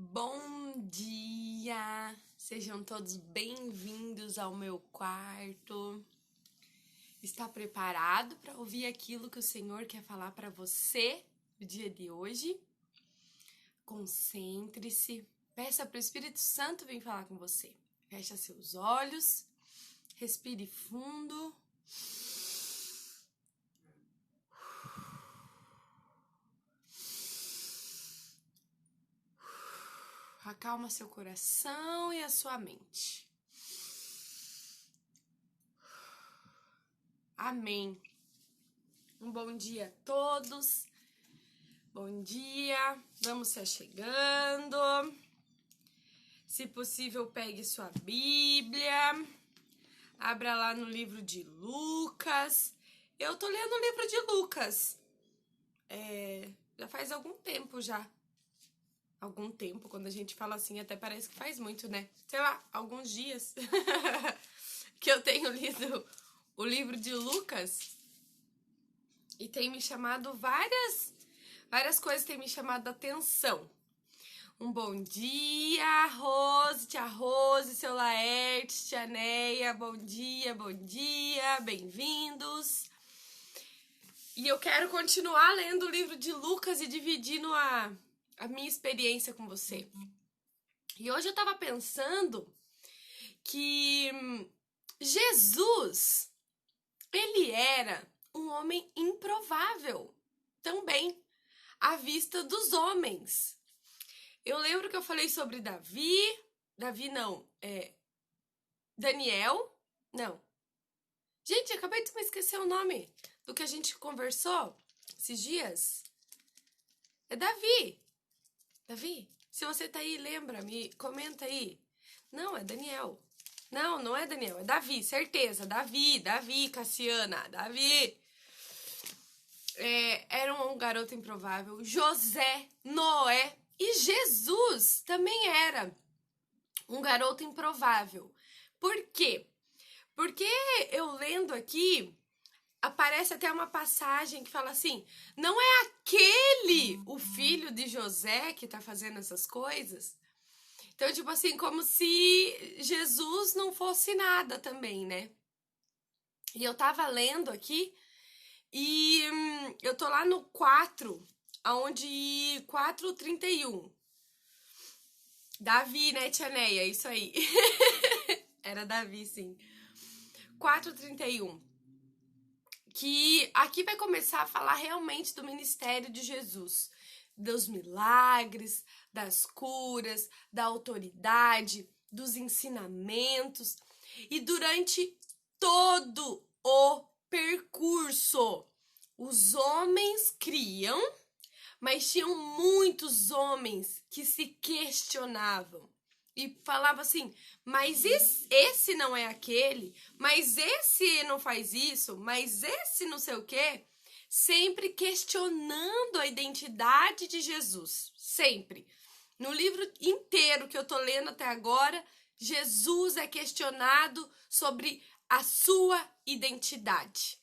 Bom dia! Sejam todos bem-vindos ao meu quarto. Está preparado para ouvir aquilo que o Senhor quer falar para você no dia de hoje? Concentre-se, peça para o Espírito Santo vir falar com você. Feche seus olhos, respire fundo. Acalma seu coração e a sua mente. Amém. Um bom dia a todos. Bom dia. Vamos se achegando. Se possível, pegue sua Bíblia. Abra lá no livro de Lucas. Eu tô lendo o livro de Lucas. Já faz algum tempo já. Algum tempo, quando a gente fala assim, até parece que faz muito, né? Sei lá, alguns dias que eu tenho lido o livro de Lucas e tem me chamado várias coisas têm me chamado a atenção. Um bom dia, tia Rose, seu Laerte, tia Neia, bom dia, bem-vindos. E eu quero continuar lendo o livro de Lucas e dividindo a minha experiência com você. E hoje eu tava pensando que Jesus, ele era um homem improvável também, à vista dos homens. Eu lembro que eu falei sobre Daniel, não. Gente, acabei de me esquecer o nome do que a gente conversou esses dias. É Davi. Davi, se você tá aí, lembra, me comenta aí. Não, é Daniel. Não é Daniel, é Davi, certeza. Davi, Cassiana, Davi. Era um garoto improvável. José, Noé e Jesus também era um garoto improvável. Por quê? Porque eu lendo aqui, aparece até uma passagem que fala assim, não é aquele o filho de José que tá fazendo essas coisas? Então, tipo assim, como se Jesus não fosse nada também, né? E eu tava lendo aqui e eu tô lá no 4, aonde 4:31. Davi, né, tia Neia? Isso aí. Era Davi, sim. 4:31. Que aqui vai começar a falar realmente do ministério de Jesus, dos milagres, das curas, da autoridade, dos ensinamentos. E durante todo o percurso, os homens criam, mas tinham muitos homens que se questionavam. E falava assim, mas esse não é aquele, mas esse não faz isso, mas esse não sei o quê. Sempre questionando a identidade de Jesus, sempre. No livro inteiro que eu tô lendo até agora, Jesus é questionado sobre a sua identidade.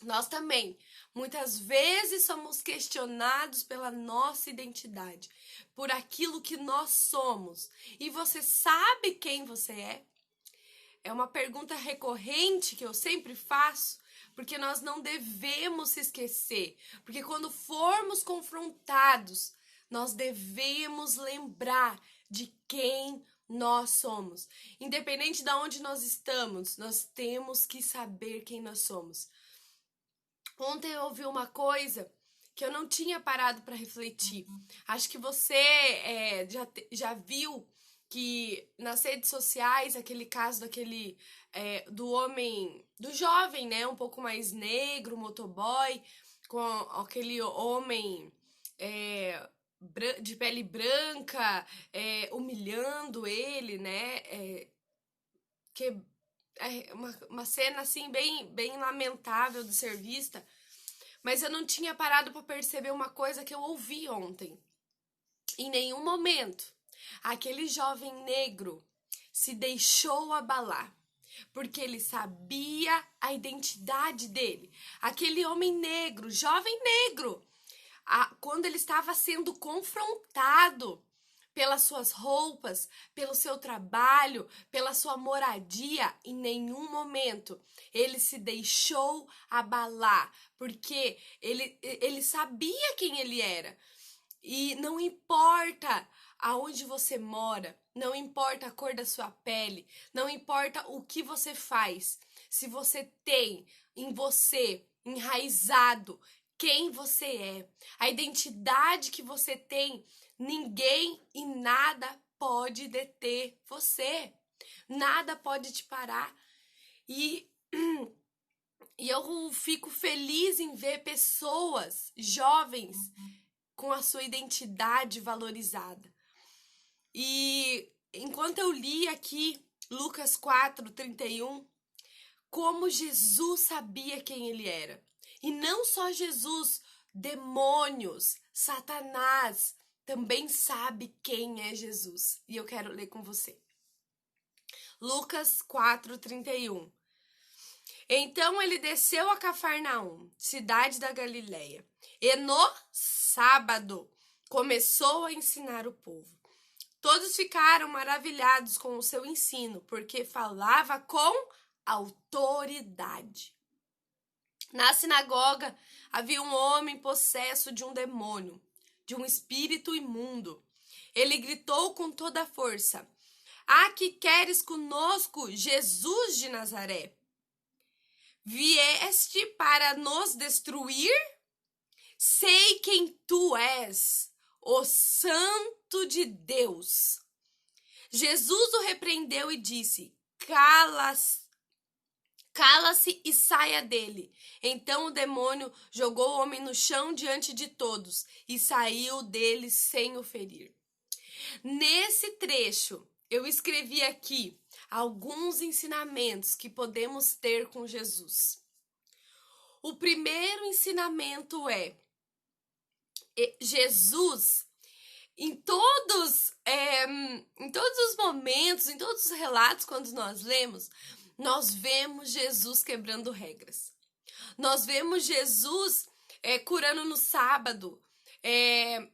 Nós também, muitas vezes, somos questionados pela nossa identidade, por aquilo que nós somos. E você sabe quem você é? É uma pergunta recorrente que eu sempre faço, porque nós não devemos se esquecer. Porque quando formos confrontados, nós devemos lembrar de quem nós somos. Independente de onde nós estamos, nós temos que saber quem nós somos. Ontem eu ouvi uma coisa que eu não tinha parado para refletir. Acho que você já viu que nas redes sociais, aquele caso do homem, do jovem, né, um pouco mais negro, motoboy, com aquele homem de pele branca, humilhando ele, né, uma cena assim bem lamentável de ser vista, mas eu não tinha parado para perceber uma coisa que eu ouvi ontem. Em nenhum momento aquele jovem negro se deixou abalar, porque ele sabia a identidade dele. Aquele homem negro, jovem negro, quando ele estava sendo confrontado pelas suas roupas, pelo seu trabalho, pela sua moradia. Em nenhum momento ele se deixou abalar, porque ele sabia quem ele era. E não importa aonde você mora, não importa a cor da sua pele, não importa o que você faz, se você tem em você enraizado quem você é, a identidade que você tem, ninguém e nada pode deter você. Nada pode te parar. E eu fico feliz em ver pessoas jovens com a sua identidade valorizada. E enquanto eu li aqui Lucas 4:31, como Jesus sabia quem ele era. E não só Jesus, demônios, Satanás também sabe quem é Jesus. E eu quero ler com você. Lucas 4:31. Então ele desceu a Cafarnaum, cidade da Galileia, e no sábado começou a ensinar o povo. Todos ficaram maravilhados com o seu ensino, porque falava com autoridade. Na sinagoga havia um homem possesso de um demônio, de um espírito imundo. Ele gritou com toda a força: "Ah, que queres conosco, Jesus de Nazaré? Vieste para nos destruir? Sei quem tu és, o Santo de Deus." Jesus o repreendeu e disse: Cala-se e saia dele. Então o demônio jogou o homem no chão diante de todos e saiu dele sem o ferir. Nesse trecho, eu escrevi aqui alguns ensinamentos que podemos ter com Jesus. O primeiro ensinamento é: Jesus, em todos os momentos, em todos os relatos, quando nós lemos, nós vemos Jesus quebrando regras. Nós vemos Jesus curando no sábado,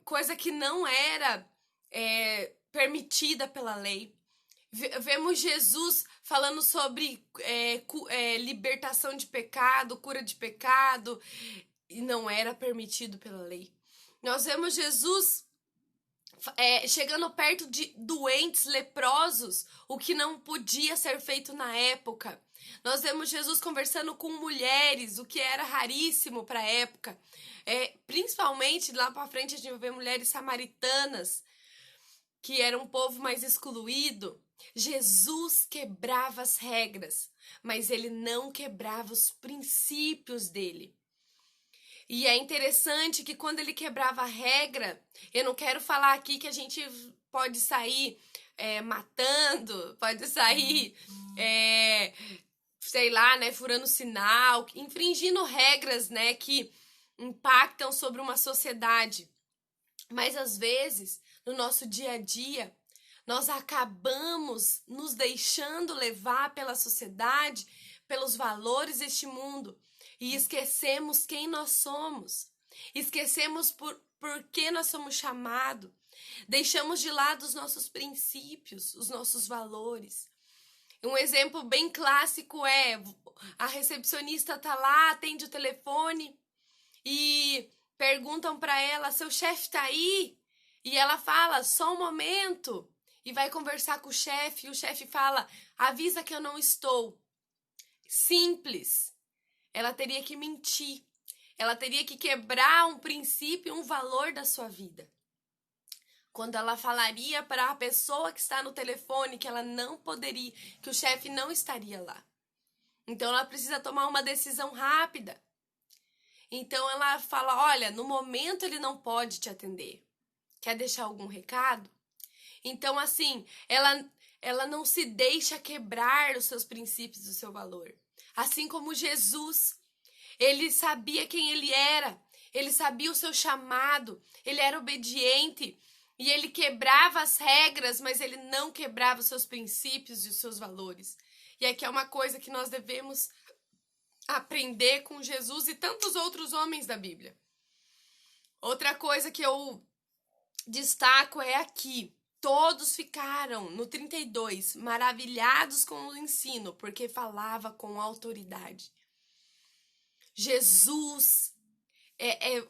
coisa que não era permitida pela lei. Vemos Jesus falando sobre libertação de pecado, cura de pecado, e não era permitido pela lei. Nós vemos Jesus chegando perto de doentes, leprosos, o que não podia ser feito na época. Nós vemos Jesus conversando com mulheres, o que era raríssimo para a época. Principalmente lá para frente a gente vai ver mulheres samaritanas, que era um povo mais excluído. Jesus quebrava as regras, mas ele não quebrava os princípios dele. E é interessante que quando ele quebrava a regra, eu não quero falar aqui que a gente pode sair matando, pode sair, sei lá, né, furando sinal, infringindo regras, né, que impactam sobre uma sociedade. Mas às vezes, no nosso dia a dia, nós acabamos nos deixando levar pela sociedade, pelos valores deste mundo. E esquecemos quem nós somos. Esquecemos por que nós somos chamados. Deixamos de lado os nossos princípios, os nossos valores. Um exemplo bem clássico é: a recepcionista tá lá, atende o telefone e perguntam para ela: "Seu chefe tá aí?" E ela fala: "Só um momento." E vai conversar com o chefe, e o chefe fala: "Avisa que eu não estou." Simples. Ela teria que mentir. Ela teria que quebrar um princípio, um valor da sua vida. Quando ela falaria para a pessoa que está no telefone que ela não poderia, que o chefe não estaria lá. Então ela precisa tomar uma decisão rápida. Então ela fala: "Olha, no momento ele não pode te atender. Quer deixar algum recado?" Então, assim, ela não se deixa quebrar os seus princípios, o seu valor. Assim como Jesus, ele sabia quem ele era, ele sabia o seu chamado, ele era obediente e ele quebrava as regras, mas ele não quebrava os seus princípios e os seus valores. E aqui é uma coisa que nós devemos aprender com Jesus e tantos outros homens da Bíblia. Outra coisa que eu destaco é aqui: Todos ficaram, no 32, maravilhados com o ensino, porque falava com autoridade. Jesus,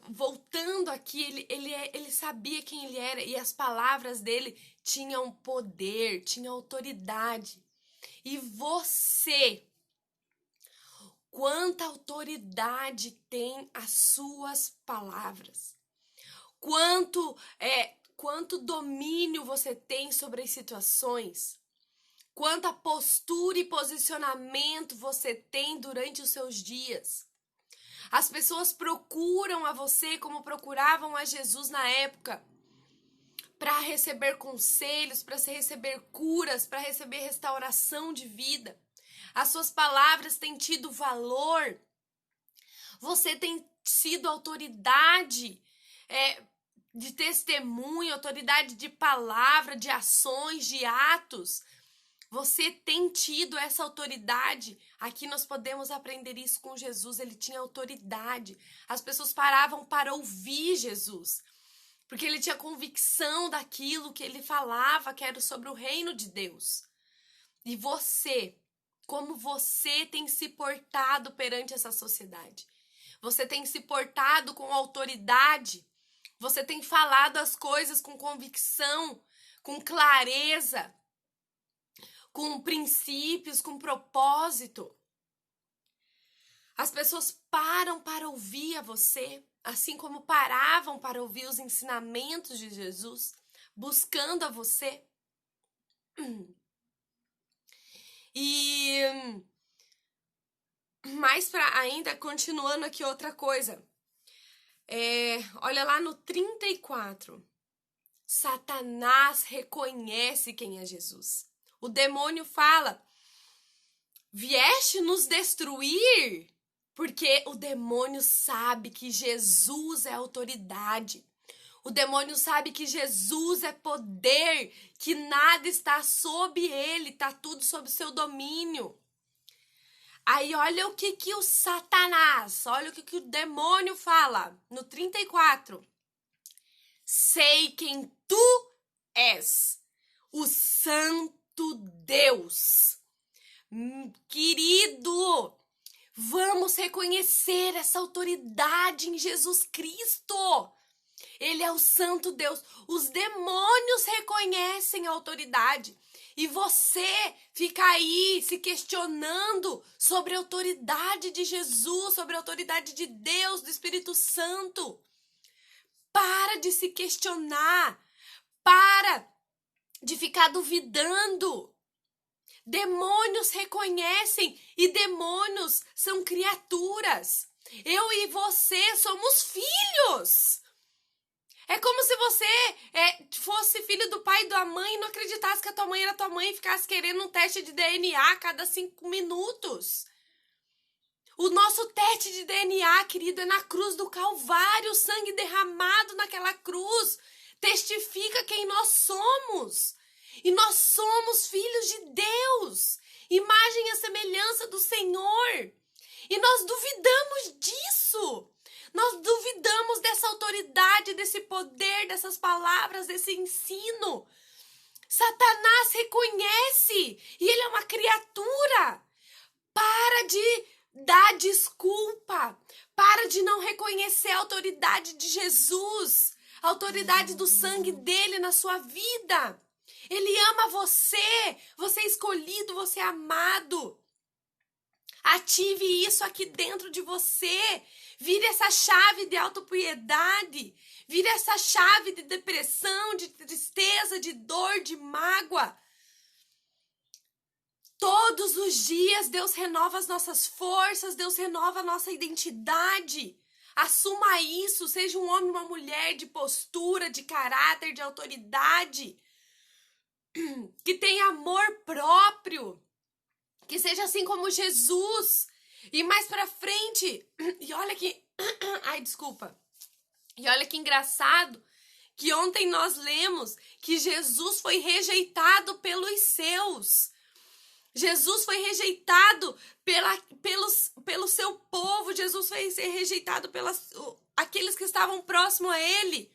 voltando aqui, ele sabia quem ele era e as palavras dele tinham poder, tinham autoridade. E você, quanta autoridade tem as suas palavras? Quanto domínio você tem sobre as situações? Quanta postura e posicionamento você tem durante os seus dias? As pessoas procuram a você como procuravam a Jesus na época, para receber conselhos, para receber curas, para receber restauração de vida. As suas palavras têm tido valor. Você tem sido autoridade de testemunho, autoridade de palavra, de ações, de atos. Você tem tido essa autoridade. Aqui nós podemos aprender isso com Jesus. Ele tinha autoridade. As pessoas paravam para ouvir Jesus, porque ele tinha convicção daquilo que ele falava, que era sobre o reino de Deus. E você, como você tem se portado perante essa sociedade? Você tem se portado com autoridade? Você tem falado as coisas com convicção, com clareza, com princípios, com propósito? As pessoas param para ouvir a você, assim como paravam para ouvir os ensinamentos de Jesus, buscando a você. E mais para ainda, continuando aqui outra coisa. Olha lá no 34. Satanás reconhece quem é Jesus. O demônio fala: vieste nos destruir? Porque o demônio sabe que Jesus é autoridade. O demônio sabe que Jesus é poder, que nada está sob ele, está tudo sob seu domínio. Aí olha o que o Satanás, olha o que o demônio fala no 34. Sei quem tu és, o Santo Deus. Querido, vamos reconhecer essa autoridade em Jesus Cristo. Ele é o Santo Deus. Os demônios reconhecem a autoridade. E você fica aí se questionando sobre a autoridade de Jesus, sobre a autoridade de Deus, do Espírito Santo. Para de se questionar. Para de ficar duvidando. Demônios reconhecem e demônios são criaturas. Eu e você somos filhos. É como se você fosse filho do pai e da mãe e não acreditasse que a tua mãe era tua mãe e ficasse querendo um teste de DNA a cada 5 minutos. O nosso teste de DNA, querido, é na cruz do Calvário. O sangue derramado naquela cruz testifica quem nós somos. E nós somos filhos de Deus, imagem e semelhança do Senhor. E nós duvidamos disso. Nós duvidamos dessa autoridade, desse poder, dessas palavras, desse ensino. Satanás reconhece e ele é uma criatura. Para de dar desculpa. Para de não reconhecer a autoridade de Jesus, a autoridade do sangue dele na sua vida. Ele ama você. Você é escolhido, você é amado. Ative isso aqui dentro de você. Vire essa chave de autopiedade. Vire essa chave de depressão, de tristeza, de dor, de mágoa. Todos os dias Deus renova as nossas forças, Deus renova a nossa identidade. Assuma isso, seja um homem, uma mulher de postura, de caráter, de autoridade. Que tenha amor próprio. Que seja assim como Jesus. E mais pra frente, e olha que... Ai, desculpa. E olha que engraçado, que ontem nós lemos que Jesus foi rejeitado pelos seus. Jesus foi rejeitado pelo seu povo. Jesus foi rejeitado pelos aqueles que estavam próximos a ele.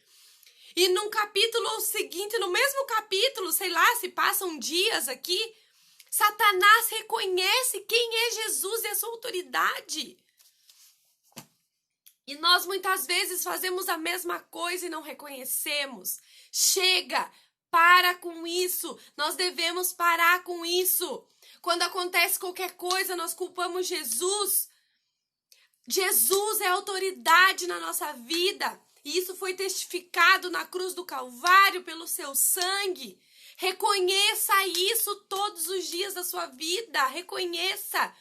E num capítulo seguinte, no mesmo capítulo, sei lá, se passam dias aqui, Satanás reconhece quem é Jesus e a sua autoridade. E nós muitas vezes fazemos a mesma coisa e não reconhecemos. Chega, para com isso. Nós devemos parar com isso. Quando acontece qualquer coisa, nós culpamos Jesus. Jesus é autoridade na nossa vida. E isso foi testificado na cruz do Calvário pelo seu sangue. Reconheça isso todos os dias da sua vida. Reconheça.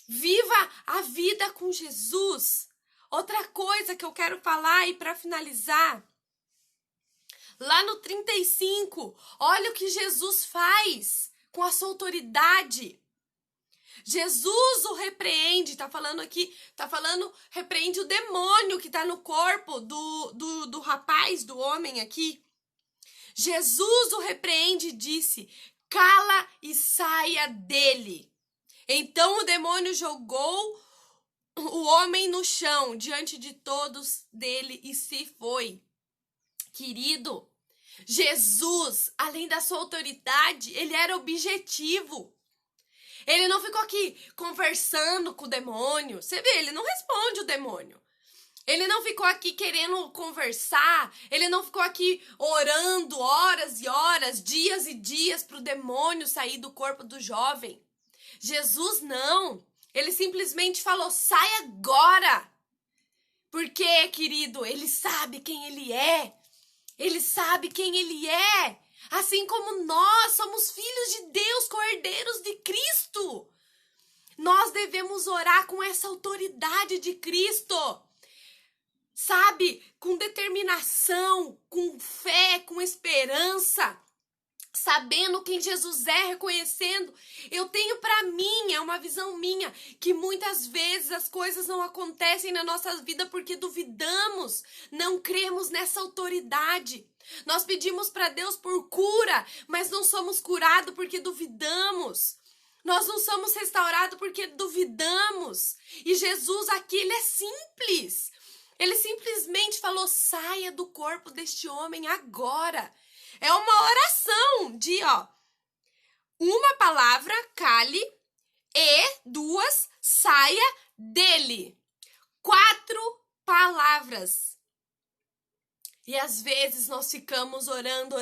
Viva a vida com Jesus. Outra coisa que eu quero falar e para finalizar. Lá no 35, olha o que Jesus faz com a sua autoridade. Jesus o repreende, repreende o demônio que está no corpo do rapaz, do homem aqui. Jesus o repreende e disse, cala e saia dele. Então o demônio jogou o homem no chão, diante de todos dele e se foi. Querido, Jesus, além da sua autoridade, ele era objetivo. Ele não ficou aqui conversando com o demônio. Você vê, ele não responde o demônio. Ele não ficou aqui querendo conversar. Ele não ficou aqui orando horas e horas, dias e dias para o demônio sair do corpo do jovem. Jesus não. Ele simplesmente falou, sai agora. Porque, querido, ele sabe quem ele é. Ele sabe quem ele é. Assim como nós somos filhos de Deus, cordeiros de Cristo. Nós devemos orar com essa autoridade de Cristo. Sabe? Com determinação, com fé, com esperança. Sabendo quem Jesus é, reconhecendo. Eu tenho para mim, é uma visão minha, que muitas vezes as coisas não acontecem na nossa vida porque duvidamos, não cremos nessa autoridade. Nós pedimos para Deus por cura, mas não somos curados porque duvidamos. Nós não somos restaurados porque duvidamos. E Jesus aqui, ele é simples. Ele simplesmente falou, saia do corpo deste homem agora. É uma oração de, uma palavra, cale, e 2, saia dele. 4 palavras. E às vezes nós ficamos orando,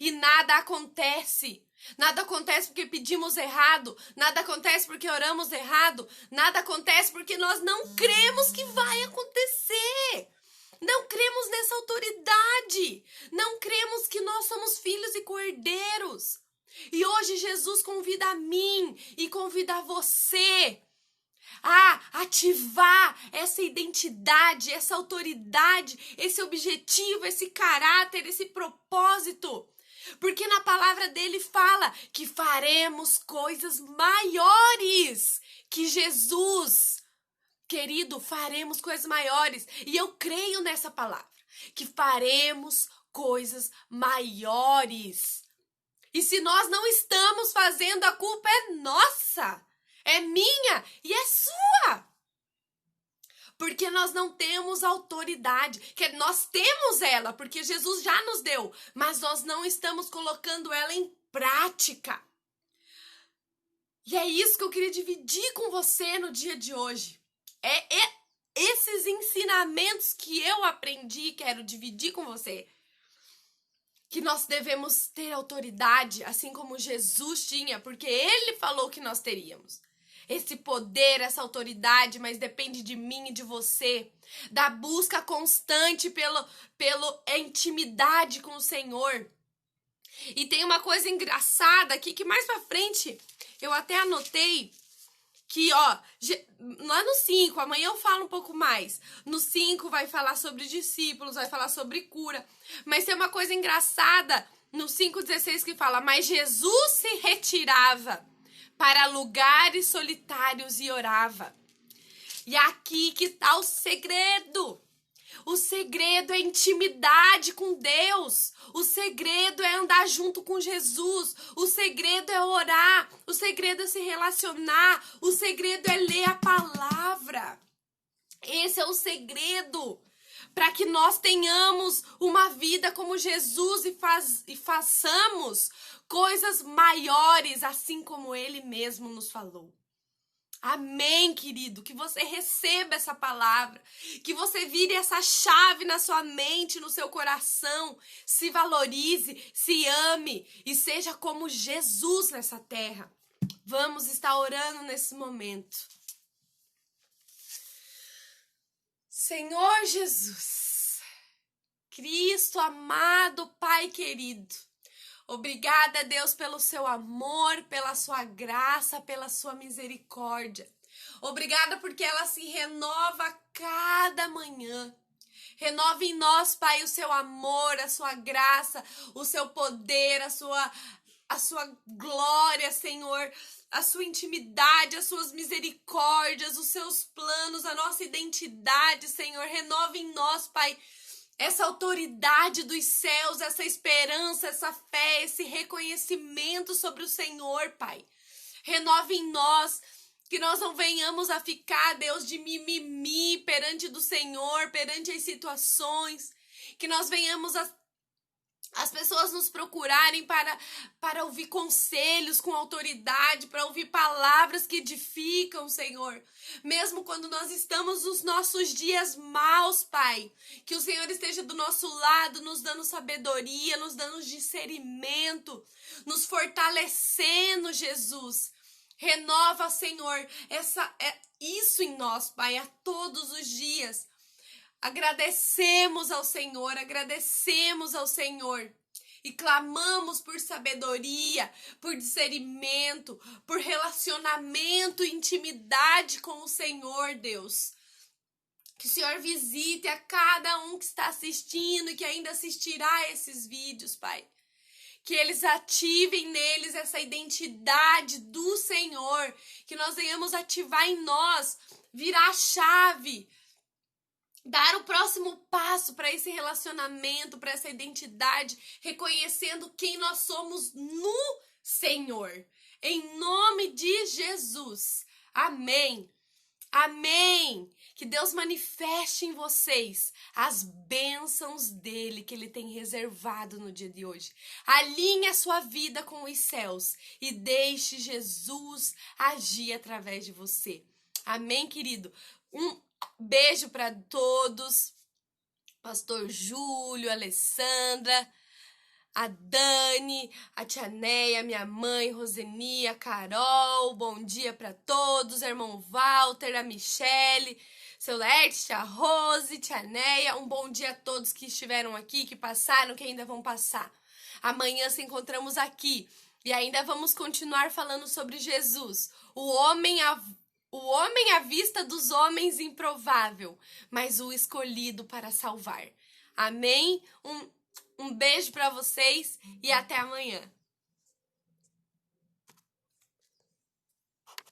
e nada acontece. Nada acontece porque pedimos errado, nada acontece porque oramos errado, nada acontece porque nós não cremos que vai acontecer. Não cremos nessa autoridade. Não cremos que nós somos filhos e cordeiros. E hoje Jesus convida a mim e convida a você a ativar essa identidade, essa autoridade, esse objetivo, esse caráter, esse propósito. Porque na palavra dele fala que faremos coisas maiores que Jesus. Querido, faremos coisas maiores. E eu creio nessa palavra. Que faremos coisas maiores. E se nós não estamos fazendo, a culpa é nossa. É minha e é sua. Porque nós não temos autoridade. Que nós temos ela, porque Jesus já nos deu. Mas nós não estamos colocando ela em prática. E é isso que eu queria dividir com você no dia de hoje. Esses ensinamentos que eu aprendi, quero dividir com você. Que nós devemos ter autoridade, assim como Jesus tinha, porque ele falou que nós teríamos. Esse poder, essa autoridade, mas depende de mim e de você. Da busca constante pela intimidade com o Senhor. E tem uma coisa engraçada aqui, que mais pra frente eu até anotei. Que, lá no 5, amanhã eu falo um pouco mais. No 5 vai falar sobre discípulos, vai falar sobre cura. Mas tem uma coisa engraçada no 5,16 que fala, mas Jesus se retirava para lugares solitários e orava. E aqui que tá o segredo. O segredo é intimidade com Deus. O segredo é andar junto com Jesus. O segredo é orar. O segredo é se relacionar. O segredo é ler a palavra. Esse é o segredo. para que nós tenhamos uma vida como Jesus e façamos coisas maiores, assim como Ele mesmo nos falou. Amém, querido, que você receba essa palavra, que você vire essa chave na sua mente, no seu coração, se valorize, se ame e seja como Jesus nessa terra. Vamos estar orando nesse momento. Senhor Jesus, Cristo amado, Pai querido, obrigada, Deus, pelo seu amor, pela sua graça, pela sua misericórdia. Obrigada porque ela se renova a cada manhã. Renova em nós, Pai, o seu amor, a sua graça, o seu poder, a sua glória, Senhor, a sua intimidade, as suas misericórdias, os seus planos, a nossa identidade, Senhor. Renova em nós, Pai, essa autoridade dos céus, essa esperança, essa fé, esse reconhecimento sobre o Senhor, Pai. Renova em nós, que nós não venhamos a ficar, Deus, de mimimi perante do Senhor, perante as situações, que nós venhamos as pessoas nos procurarem para ouvir conselhos com autoridade, para ouvir palavras que edificam, Senhor. Mesmo quando nós estamos nos nossos dias maus, Pai, que o Senhor esteja do nosso lado, nos dando sabedoria, nos dando discernimento, nos fortalecendo, Jesus. Renova, Senhor, isso em nós, Pai, a todos os dias. Agradecemos ao Senhor e clamamos por sabedoria, por discernimento, por relacionamento e intimidade com o Senhor, Deus. Que o Senhor visite a cada um que está assistindo e que ainda assistirá esses vídeos, Pai. Que eles ativem neles essa identidade do Senhor, que nós venhamos ativar em nós, virar a chave, dar o próximo passo para esse relacionamento, para essa identidade, reconhecendo quem nós somos no Senhor. Em nome de Jesus. Amém. Amém. Que Deus manifeste em vocês as bênçãos dele que ele tem reservado no dia de hoje. Alinhe a sua vida com os céus e deixe Jesus agir através de você. Amém, querido? Um beijo para todos. Pastor Júlio, Alessandra, a Dani, a Tia Neia, minha mãe, Roseni, a Carol, bom dia para todos, irmão Walter, a Michele, seu Laerte, a Rose, Tia Neia, um bom dia a todos que estiveram aqui, que passaram, que ainda vão passar. Amanhã se encontramos aqui e ainda vamos continuar falando sobre Jesus, o homem à vista dos homens improvável, mas o escolhido para salvar. Amém? Um beijo para vocês e até amanhã.